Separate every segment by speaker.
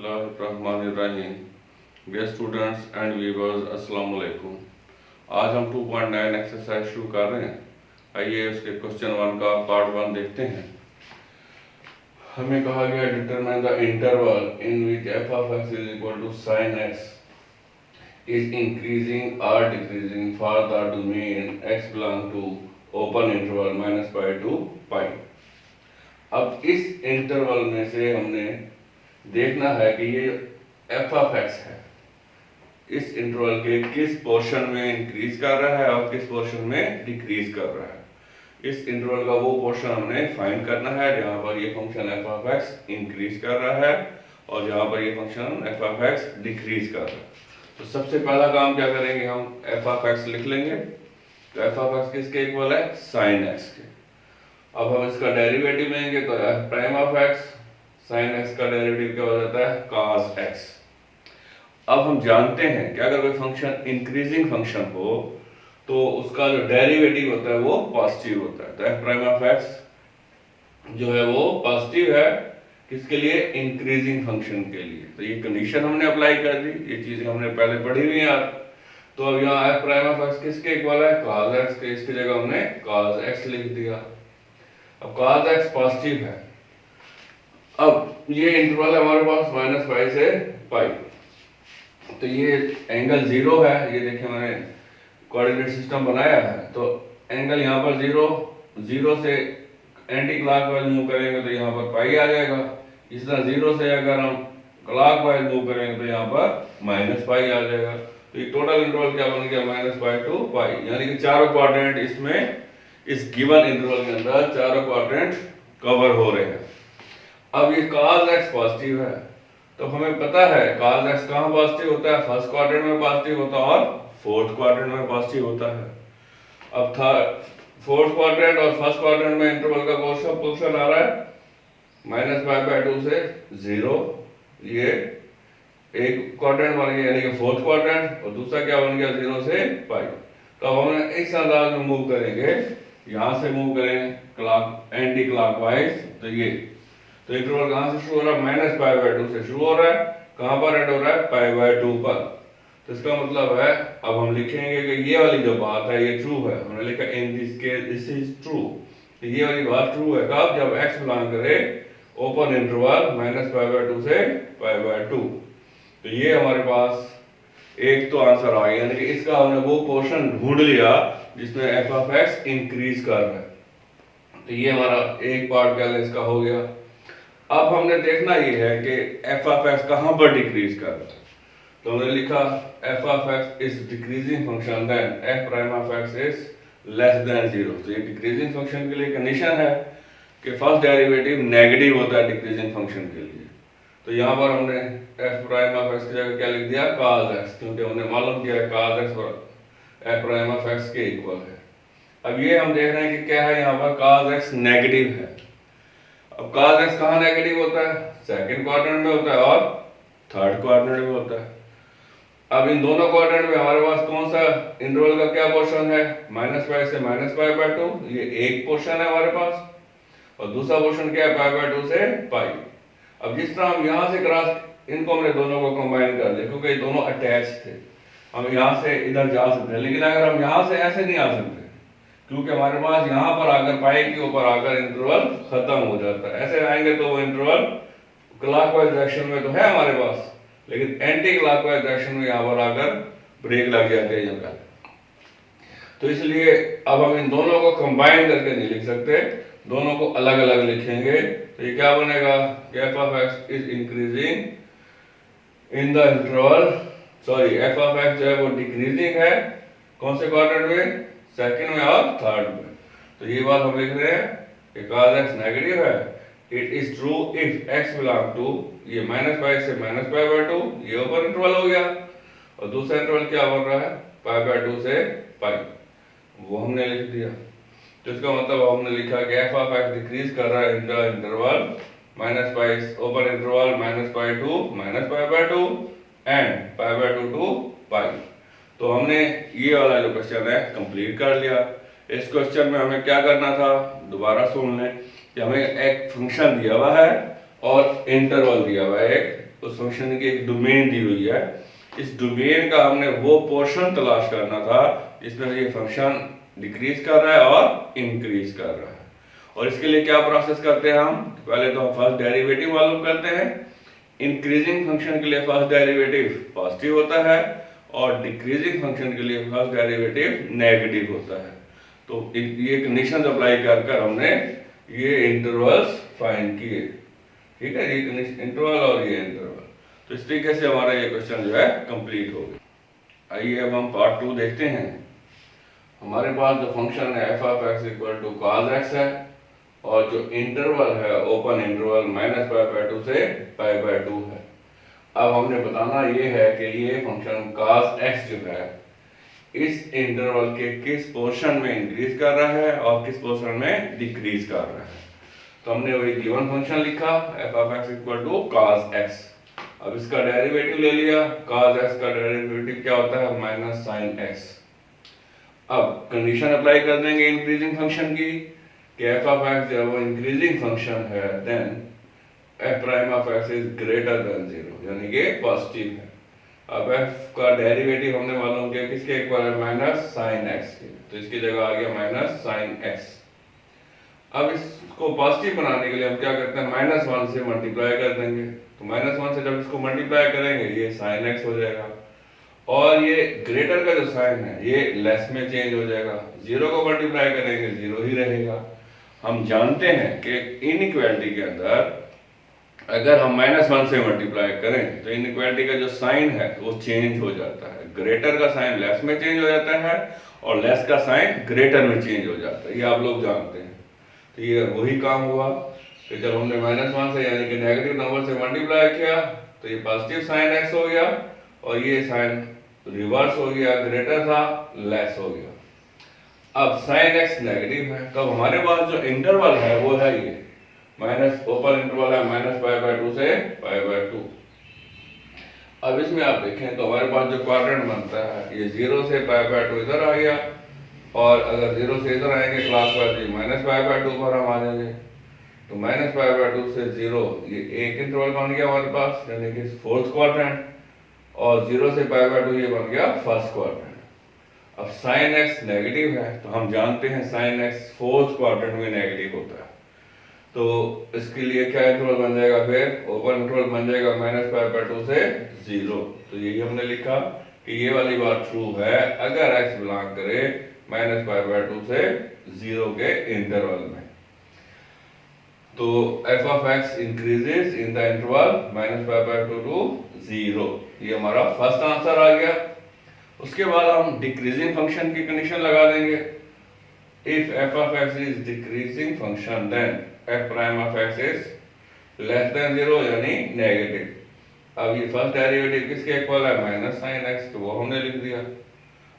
Speaker 1: बिस्मिल्लाहिर्रहमानिर्रहीम। Dear students and viewers, अस्सलाम वालेकुम। आज हम 2.9 एक्सरसाइज शुरू कर रहे हैं। आइए उसके क्वेश्चन 1 का पार्ट 1 देखते हैं। हमें कहा गया determine the interval in which f of x is equal to sine x is increasing और decreasing for the domain x belong to open interval -pi to pi. अब इस इंटरवल में से हमने देखना है कि ये एफ ऑफ एक्स है, इस इंटरवल के किस पोर्शन में इंक्रीज कर रहा है और किस पोर्शन में डिक्रीज कर रहा है। इस इंटरवल का वो पोर्शन हमने फाइंड करना है जहाँ पर ये function F of x increase कर रहा है और जहाँ पर ये function F of x decrease कर रहा है। तो सबसे पहला काम क्या करेंगे, हम एफ ऑफ एक्स लिख लेंगे। तो एफ ऑफ एक्स किसके इक्वल है, साइन एक्स के। अब हम इसका डेरिवेटिव लेंगे तो F prime of x sine x का डेरिवेटिव क्या हो जाता है, cos एक्स। अब हम जानते हैं कि अगर कोई फंक्शन इंक्रीजिंग फंक्शन हो तो उसका जो डेरिवेटिव होता है वो पॉजिटिव होता है। तो एफ प्राइम ऑफ एक्स जो है वो पॉजिटिव है, किसके लिए, इंक्रीजिंग फंक्शन के लिए। तो ये कंडीशन हमने अप्लाई कर दी, ये चीजें हमने पहले पढ़ी हुई हैं। तो अब यहाँ एफ प्राइम ऑफ एक्स किसके इक्वल है, cos एक्स के। इसकी जगह हमने cos एक्स लिख दिया। अब cos एक्स पॉजिटिव है। अब ये इंटरवल है हमारे पास -पाई से पाई, तो ये एंगल 0 है। ये देखिए मैंने कोऑर्डिनेट सिस्टम बनाया है, तो एंगल यहाँ पर 0 से एंटी क्लॉकवाइज मूव करेंगे तो यहाँ पर पाई आ जाएगा। इस तरह 0 से अगर हम क्लॉकवाइज मूव करेंगे तो यहाँ पर -पाई आ जाएगा। तो ये टोटल इंटरवल क्या बन गया, -पाई टू पाई, यानी कि चारों क्वाड्रेंट इसमें इस गिवन इंटरवल के अंदर चारों क्वाड्रेंट कवर हो रहे हैं। अब ये cos x पॉजिटिव है, तो हमें पता है cos x कहाँ पॉजिटिव होता है, फर्स्ट क्वाड्रेंट में पॉजिटिव होता है और फोर्थ क्वाड्रेंट में पॉजिटिव होता है। अब फोर्थ क्वाड्रेंट और फर्स्ट क्वाड्रेंट में इंटरवल का पोर्शन आ रहा है -पाई/2 से 0। ये एक क्वाड्रेंट बन गया यानी कि फोर्थ क्वाड्रेंट, और दूसरा क्या बन गया 0 से पाई। तो अब हम इस अंदाज में मूव करेंगे, यहां से मूव करेंगे एंटी क्लॉकवाइज। तो इंटरवल कहां से शुरू हो रहा है, -पाई/2 से शुरू हो रहा है, कहां पर एंड हो रहा है, पाई/2 पर। तो इसका मतलब है अब हम लिखेंगे कि ये वाली जो बात है ये ट्रू है। हमने लिखा in this case this is true. तो ये वाली बात ट्रू है कब, जब x बिलोंग करे ओपन इंटरवल -पाई/2 से पाई/2। तो ये हमारे पास एक तो आंसर आ गया, यानी कि इसका हमने वो पोर्शन ढूंढ लिया जिसमें एफ ऑफ एक्स इंक्रीज कर रहा है। तो ये हमारा एक पार्ट क्या है इसका हो गया। अब हमने देखना ये है कि एफ ऑफ एक्स कहां पर डिक्रीज कर रहा है। तो हमने लिखा f of x is decreasing function then f prime of x is less than 0। तो ये डिक्रीजिंग फंक्शन के लिए कंडीशन है कि फर्स्ट डेरिवेटिव नेगेटिव होता है डिक्रीजिंग फंक्शन के लिए। तो यहाँ पर हमने एफ प्राइम ऑफ एक्स की जगह क्या लिख दिया, cos x, क्योंकि हमने मालूम किया है cos x F prime of x के इक्वल है। अब ये हम देख रहे हैं कि क्या है, यहाँ पर cos x नेगेटिव है। अब cos x कहाँ नेगेटिव होता है, सेकंड क्वाड्रेंट में होता है और थर्ड क्वाड्रेंट में होता है। अब इन दोनों क्वाड्रेंट में हमारे पास कौन सा इंटरवल का क्या पोर्शन है, -पाई से -पाई/2। ये एक पोर्शन है हमारे पास, और दूसरा पोर्शन क्या है, पाई/2 से पाई। अब जिस तरह हम यहाँ से क्रॉस, इनको हमने दोनों को कंबाइन कर दिया क्योंकि ये दोनों अटैच थे। हम यहाँ से इधर जा सकते हैं, लेकिन अगर हम यहाँ से ऐसे नहीं आ सकते क्योंकि हमारे पास यहाँ पर आकर पाई के ऊपर आकर इंटरवल खत्म हो जाता है। ऐसे आएंगे तो वो इंटरवल क्लॉकवाइज डायरेक्शन में तो है हमारे पास, लेकिन एंटी क्लॉकवाइज डायरेक्शन में यहाँ पर आकर ब्रेक लग जाते हैं यहाँ पर। तो इसलिए अब हम इन दोनों को कंबाइन करके नहीं लिख सकते, दोनों को अलग अलग लिखेंगे। तो ये क्या बनेगा, F of x is increasing in the interval, sorry F of x जो है वो डिक्रीजिंग है कौन से क्वाड्रेंट में, सेकंड में और थर्ड में। तो ये बात हम लिख रहे हैं कि cos x नेगेटिव है, it is true if x belong to ये -पाई से -पाई/2, ये ओपन इंटरवल हो गया, और दूसरा इंटरवल क्या बन रहा है, पाई/2 से पाई, वो हमने लिख दिया। तो इसका मतलब हमने लिखा कि एफ ऑफ एक्स डिक्रीज कर रहा है in the interval -pi open interval -pi to -पाई/2 एंड पाई/2 टू पाई। तो हमने ये वाला जो क्वेश्चन है कंप्लीट कर लिया। इस क्वेश्चन में हमें क्या करना था, दोबारा सुन लें कि हमें एक फंक्शन दिया हुआ है और इंटरवल दिया हुआ है एक, उस फंक्शन की एक डोमेन दी हुई है, इस डोमेन का हमने वो पोर्शन तलाश करना था जिसमें ये फंक्शन डिक्रीज कर रहा है और इंक्रीज कर रहा है। और इसके लिए क्या प्रोसेस करते हैं हम, पहले तो हम फर्स्ट डेरिवेटिव मालूम करते हैं। इंक्रीजिंग फंक्शन के लिए फर्स्ट डेरिवेटिव पॉजिटिव होता है और डिक्रीजिंग फंक्शन के लिए फर्स्ट डेरिवेटिव नेगेटिव होता है। तो ये कंडीशंस अप्लाई कर कर हमने ये इंटरवल्स फाइंड किए, ठीक है, ये इंटरवल और ये इंटरवल। तो इस तरीके से हमारा ये क्वेश्चन जो है कंप्लीट हो गया। आइए अब हम पार्ट 2 देखते हैं। हमारे पास जो फंक्शन है f of x equal to cos x है और जो इंटरवल है ओपन इंटरवल -π/2 से π/2 है। अब हमने बताना ये है कि ये फंक्शन cos x जो है इस इंटरवल के किस पोर्शन में इंक्रीज कर रहा है और किस पोर्शन में डिक्रीज कर रहा है। तो हमने वही गिवन फंक्शन लिखा f of x equal to cos x। अब इसका डेरिवेटिव ले लिया, cos x का डेरिवेटिव क्या होता है माइनस sin x। अब कंडीशन अप्लाई कर देंगे इंक्रीजिंग फंक्शन की कि f ऑफ x जब वो इंक्रीजिंग फंक्शन है then f prime of x is greater than 0, यानी कि पॉजिटिव है। अब f का डेरिवेटिव हमने मालूम किया किसके इक्वल है माइनस sin x के, तो इसकी जगह आ गया माइनस sin x। अब इसको पॉजिटिव बनाने के लिए हम क्या करते हैं -1 से मल्टीप्लाई कर देंगे। तो -1 से जब इसको मल्टीप्लाई करेंगे ये sin x हो जाएगा और ये ग्रेटर का जो साइन है ये लेस में चेंज हो जाएगा। 0 को मल्टीप्लाई करेंगे 0 ही रहेगा। हम जानते हैं कि इनइक्वालिटी के अंदर अगर हम -1 से मल्टीप्लाई करें तो इनइक्वालिटी का जो साइन है वो चेंज हो जाता है। ग्रेटर का साइन लेस में चेंज हो जाता है और लेस का साइन ग्रेटर में चेंज हो जाता है, ये आप लोग जानते हैं। तो ये वही काम हुआ कि जब हमने -1 से यानी कि नेगेटिव नंबर से मल्टीप्लाई किया तो ये पॉजिटिव साइन x हो गया और ये साइन रिवर्स हो गया, ग्रेटर था लेस हो गया। अब sin x नेगेटिव है तो हमारे पास जो इंटरवल है वो है ये माइनस ओपन इंटरवल है -π/2 से π/2। अब इसमें आप देखें तो हमारे पास जो क्वाड्रेंट बनता है ये 0 से π/2 इधर आ गया और अगर 0 से इधर आएंगे क्लॉकवाइज -π/2 पर हम आ जाएंगे। तो -π/2 से 0 ये एक इंटरवल बन गया हमारे पास यानी कि फोर्थ क्वाड्रेंट और 0 से π/2 ये बन गया फर्स्ट क्वाड्रेंट। अब sin x नेगेटिव है तो हम जानते हैं sin x फोर्थ क्वाड्रेंट में नेगेटिव होता है। तो इसके लिए क्या इंटरवल बन जाएगा, फिर ओपन इंटरवल बन जाएगा -π/2 से 0। तो यही हमने लिखा कि ये वाली बात ट्रू है अगर x बिलोंग करे -π/2 से 0 के इंटरवल में। तो f of x increases in the interval -π/2 to 0, ये हमारा फर्स्ट आंसर आ गया। उसके बाद हम डिक्रीजिंग फंक्शन की कंडीशन लगा देंगे। If f of x is decreasing function then f prime of x is less than 0 यानी नेगेटिव। अब ये फर्स्ट डेरिवेटिव किसके इक्वल है माइनस sin x, तो वो हमने लिख दिया।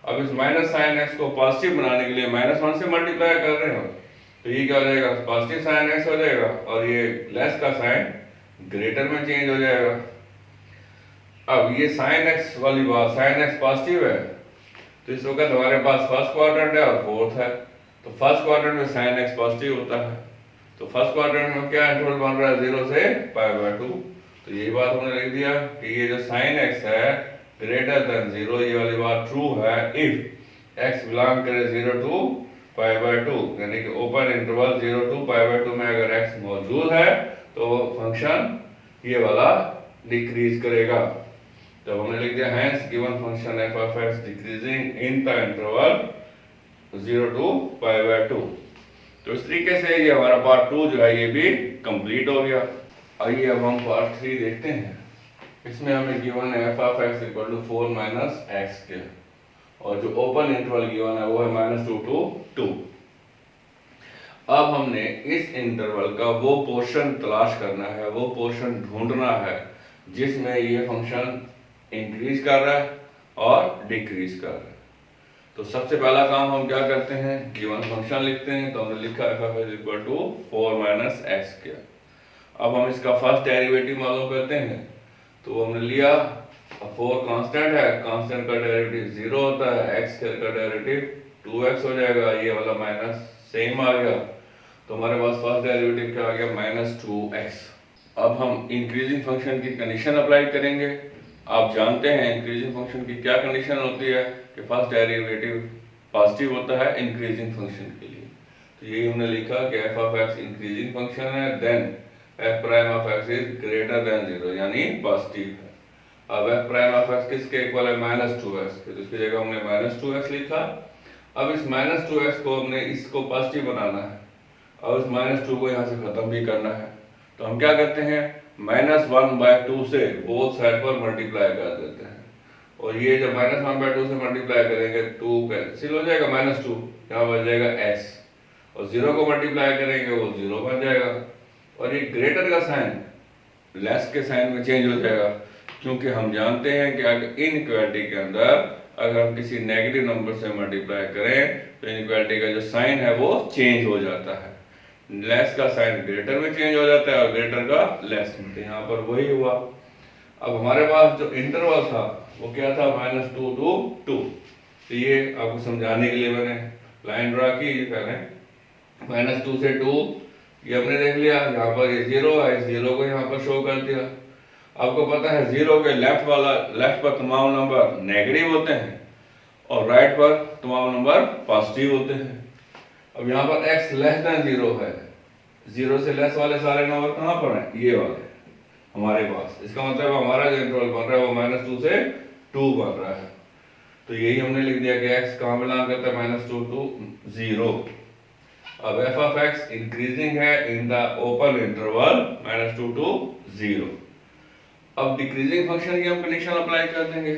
Speaker 1: अब इस माइनस sin x को पॉजिटिव बनाने के लिए -1 से मल्टीप्लाई कर रहे हो तो ये क्या हो जाएगा पॉजिटिव sin x हो जाएगा और ये लेस का साइन ग्रेटर में चेंज हो जाएगा। अब ये sin x वाली बात sin x पॉजिटिव है तो इस वक्त हमारे पास फर्स्ट क्वाड्रेंट है और फोर्थ है। तो फर्स्ट क्वाड्रेंट में sin x पॉजिटिव होता है तो फर्स्ट क्वाड्रेंट में क्या इंटरवल बन रहा है 0 से π/2। तो यही बात हमने लिख दिया कि ये जो sin x है ग्रेटर देन 0, ये वाली बात ट्रू है इफ x बिलोंग करे 0 टू π/2 यानी कि ओपन इंटरवल 0 टू π/2 में अगर x मौजूद है तो फंक्शन ये वाला डिक्रीज करेगा। तो हमने लिख दिया hence given function f of x decreasing in the interval 0 to π/2। तो इस तरीके से ये हमारा पार्ट 2 जो है ये भी कंप्लीट हो गया। आइए अब हम पार्ट 3 देखते हैं। इसमें हमें गिवन है f of x equal to 4 minus x के और जो ओपन इंटरवल गिवन है वो है -2 टू 2। अब हमने इस इंटरवल का वो पोर्शन तलाश करना है, वो पोर्शन ढूंढना है जिसमें ये फंक्शन इंक्रीज कर रहा है और डिक्रीज कर रहा है। तो सबसे पहला काम हम क्या करते हैं गिवन फंक्शन लिखते हैं। तो हमने लिखा f of x equal to 4 minus x के। अब हम इसका फर्स्ट डेरिवेटिव मालूम करते हैं। तो हमने लिया 4 कांस्टेंट है, कांस्टेंट का डेरिवेटिव 0 होता है, x का डेरिवेटिव 2x हो जाएगा, ये वाला माइनस सेम आ गया। तो हमारे पास फर्स्ट डेरिवेटिव क्या आ गया -2x। अब हम इंक्रीजिंग फंक्शन की कंडीशन अप्लाई करेंगे। आप जानते हैं इंक्रीजिंग फंक्शन की क्या कंडीशन होती है कि फर्स्ट डेरिवेटिव पॉजिटिव होता है इंक्रीजिंग फंक्शन के लिए। तो यही हमने लिखा कि f of x increasing function है, then f prime of x is greater than 0 यानी पॉजिटिव है। अब एफ प्राइम ऑफ एक्स किसके इक्वल है? -2x, तो इसकी जगह हमने -2x लिखा। अब इस -2x को हमने इसको पॉजिटिव बनाना है और इस -2 को यहाँ से खत्म भी करना है। तो हम क्या करते हैं, -1/2 से बोथ साइड पर मल्टीप्लाई कर देते हैं। और ये जब -1/2 से मल्टीप्लाई करेंगे 2 कैंसिल हो जाएगा, -2 यहाँ बन जाएगा x, और 0 को मल्टीप्लाई करेंगे वो 0 बन जाएगा। और ये ग्रेटर का साइन लेस के साइन में चेंज हो जाएगा, क्योंकि हम जानते हैं कि अगर इनइक्वालिटी के अंदर अगर हम किसी नेगेटिव नंबर से मल्टीप्लाई करें तो इनइक्वालिटी का जो साइन है वो चेंज हो जाता है। लेस का साइन ग्रेटर में चेंज हो जाता है और ग्रेटर का लेस में। तो यहाँ पर वही हुआ। अब हमारे पास जो इंटरवल था वो क्या था? -2 to 2। तो ये आपको समझाने के लिए मैंने लाइन ड्रा की पहले। -2 से 2 ये हमने देख लिया, यहाँ पर ये 0 है, इस 0 को यहाँ पर शो कर दिया। आपको पता है 0 के लेफ्ट पर तमाम नंबर नेगेटिव होते हैं और राइट पर तमाम नंबर पॉजिटिव होते हैं। अब यहाँ पर x लेस देन 0 है, 0 से लेस वाले सारे नंबर कहाँ पर हैं? ये वाले हमारे पास। इसका मतलब हमारा जो इंटरवल बन रहा है वो -2 से 2 बन रहा है। तो यही हमने लिख दिया कि x कहाँ बिलोंग करता है? -2 to 0। अब f ऑफ x इंक्रीजिंग है in the open interval -2 to 0। अब डिक्रीजिंग फंक्शन की हम कंडीशन अप्लाई कर देंगे।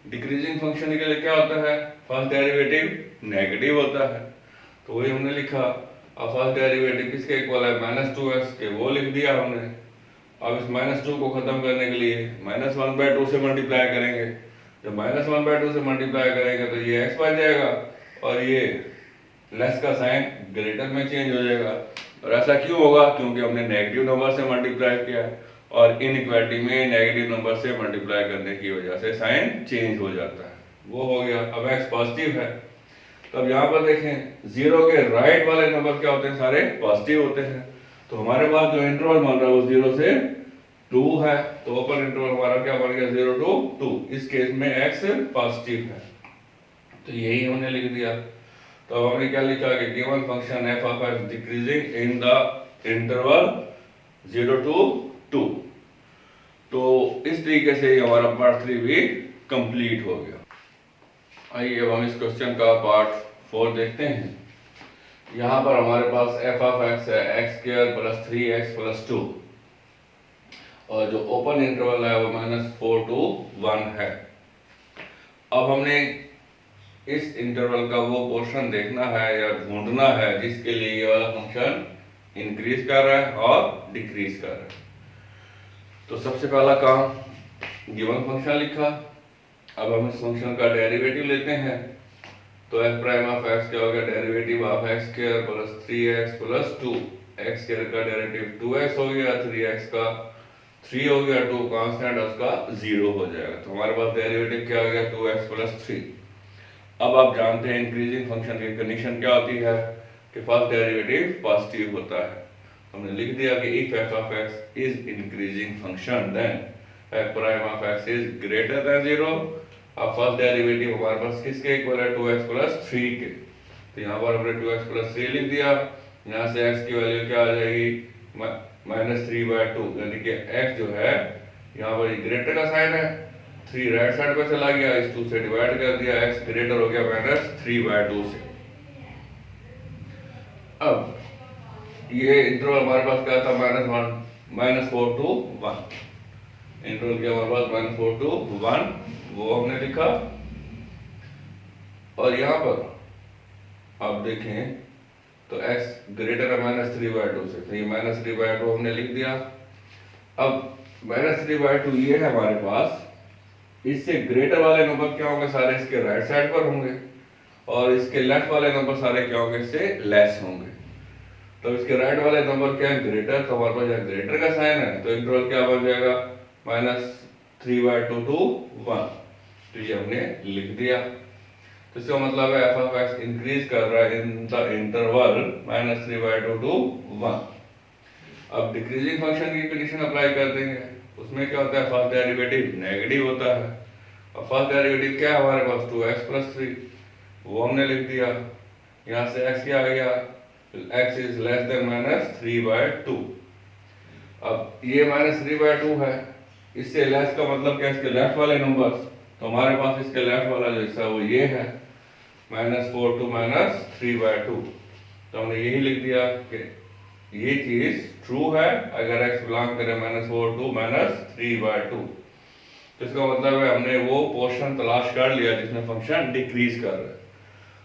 Speaker 1: डिक्रीजिंग फंक्शन के लिए क्या होता है? फर्स्ट डेरिवेटिव नेगेटिव होता है, तो वही हमने लिखा। अब फर्स्ट डेरिवेटिव किसके इक्वल है? -2x के, वो लिख दिया हमने। अब इस -2 को खत्म करने के लिए -1/2 से मल्टीप्लाई करेंगे। जब -1/2 से मल्टीप्लाई करेंगे तो ये x बन जाएगा और ये लेस का साइन ग्रेटर में चेंज हो जाएगा। और ऐसा क्यों होगा? क्योंकि हमने नेगेटिव नंबर से मल्टीप्लाई किया है और इनइक्वालिटी में नेगेटिव नंबर से मल्टीप्लाई करने की वजह से साइन चेंज हो जाता है। वो हो गया। अब x पॉजिटिव है, तब यहाँ पर देखें 0 के राइट वाले नंबर क्या होते हैं? सारे पॉजिटिव होते हैं। तो हमारे पास जो इंटरवल बन रहा है वो 0 से 2 है, तो ओपन इंटरवल हमारा क्या बन गया? 0 to 2। इस केस में x पॉजिटिव है, तो यही हमने लिख दिया। तो हमने क्या लिखा कि given function f of x decreasing in the interval 0 to 2। तो इस तरीके से हमारा पार्ट 3 भी कंप्लीट हो गया। आइए अब हम इस क्वेश्चन का पार्ट 4 देखते हैं। यहाँ पर हमारे पास f ऑफ x है x² + 3x + 2 और जो ओपन इंटरवल है वो -4 to 1 है। अब हमने इस इंटरवल का वो पोर्शन देखना है या ढूंढना है जिसके लिए ये वाला फंक्शन इंक्रीज कर रहा है और डिक्रीज कर रहा है। तो सबसे पहला काम गिवन फंक्शन लिखा। अब हम इस फंक्शन का डेरिवेटिव लेते हैं। तो f प्राइम ऑफ x क्या होगा? Derivative of x² + 3x + 2। x² का डेरिवेटिव 2x हो गया, 3x का 3 हो गया, 2 कांस्टेंट उसका 0 हो जाएगा। तो हमारे पास डेरिवेटिव क्या हो गया? 2x + 3। अब आप जानते हैं इंक्रीजिंग फंक्शन की कंडीशन क्या होती है कि फर्स्ट डेरिवेटिव पॉजिटिव होता है। हमने लिख दिया कि if f of x is increasing function then f prime of x is greater than 0। अब फर्स्ट डेरिवेटिव हमारे पास किसके इक्वल है? 2x + 3 के। तो यहाँ पर हमने 2x + 3 लिख दिया। यहाँ से x की वैल्यू क्या आ जाएगी? -3/2, यानी कि x जो है यहाँ पर ग्रेटर का साइन है, 3 राइट साइड पर चला गया, इस 2 से डिवाइड कर दिया, x ग्रेटर हो गया -3/2 से। अब ये इंटरवल हमारे पास क्या था? -4 to 1। इंटरवल क्या हमारे पास? -4 to 1, वो हमने लिखा। और यहाँ पर आप देखें तो x ग्रेटर है -3/2 से, तो ये -3/2 हमने लिख दिया। अब -3/2 ये है हमारे पास, इससे ग्रेटर वाले नंबर क्या होंगे? सारे इसके राइट साइड पर होंगे और इसके लेफ्ट वाले नंबर सारे क्या होंगे? इससे लेस होंगे। तो इसके राइट वाले नंबर क्या है? ग्रेटर। तो हमारे पास यहाँ ग्रेटर का साइन है, तो इंटरवल क्या बन जाएगा? -3/2 to 1। तो ये हमने लिख दिया। तो इसका मतलब है f ऑफ x इंक्रीज कर रहा है इन द इंटरवल -3/2 to 1। अब डिक्रीजिंग फंक्शन की कंडीशन अप्लाई कर देंगे, उसमें क्या होता है, फर्स्ट डेरिवेटिव नेगेटिव होता है। और फर्स्ट डेरिवेटिव क्या है हमारे पास, 2x + 3, वो हमने लिख दिया। यहाँ से x क्या आ गया, x इज लेस देन -3/2। अब ये -3/2 है, इससे लेस का मतलब क्या, इसके लेफ्ट वाले नंबर्स, तो हमारे पास इसके लेफ्ट वाला जो हिस्सा वो ये है, -4 to -3/2। तो हमने यही लिख दिया कि ये चीज ट्रू है अगर x बिलोंग करे -4 to -3/2। तो इसका मतलब है हमने वो पोर्शन तलाश कर लिया जिसमें फंक्शन डिक्रीज कर रहा है।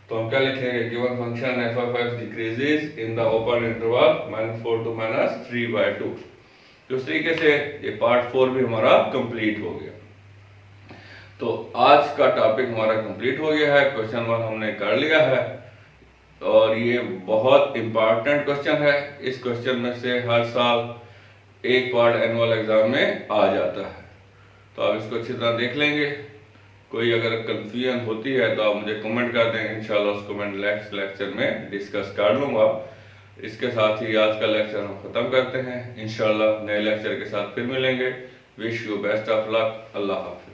Speaker 1: तो हम क्या लिखेंगे, given function f of x decreases in the open interval -4 to -3/2। तो इस तरीके से ये पार्ट 4 भी हमारा कंप्लीट हो गया। तो आज का टॉपिक हमारा कंप्लीट हो गया है, क्वेश्चन 1 हमने कर लिया है और ये बहुत इंपॉर्टेंट क्वेश्चन है। इस क्वेश्चन में से हर साल एक पार्ट एनुअल एग्जाम में आ जाता है, तो आप इसको अच्छी तरह देख लेंगे। कोई अगर कंफ्यूजन होती है तो आप मुझे कमेंट कर दें, इंशाल्लाह उसको मैं नेक्स्ट लेक्चर में डिस्कस कर लूँगा। इसके साथ ही आज का लेक्चर हम ख़त्म करते हैं, इंशाल्लाह नए लेक्चर के साथ फिर मिलेंगे। Wish you best of luck, अल्लाह हाफ़िज़।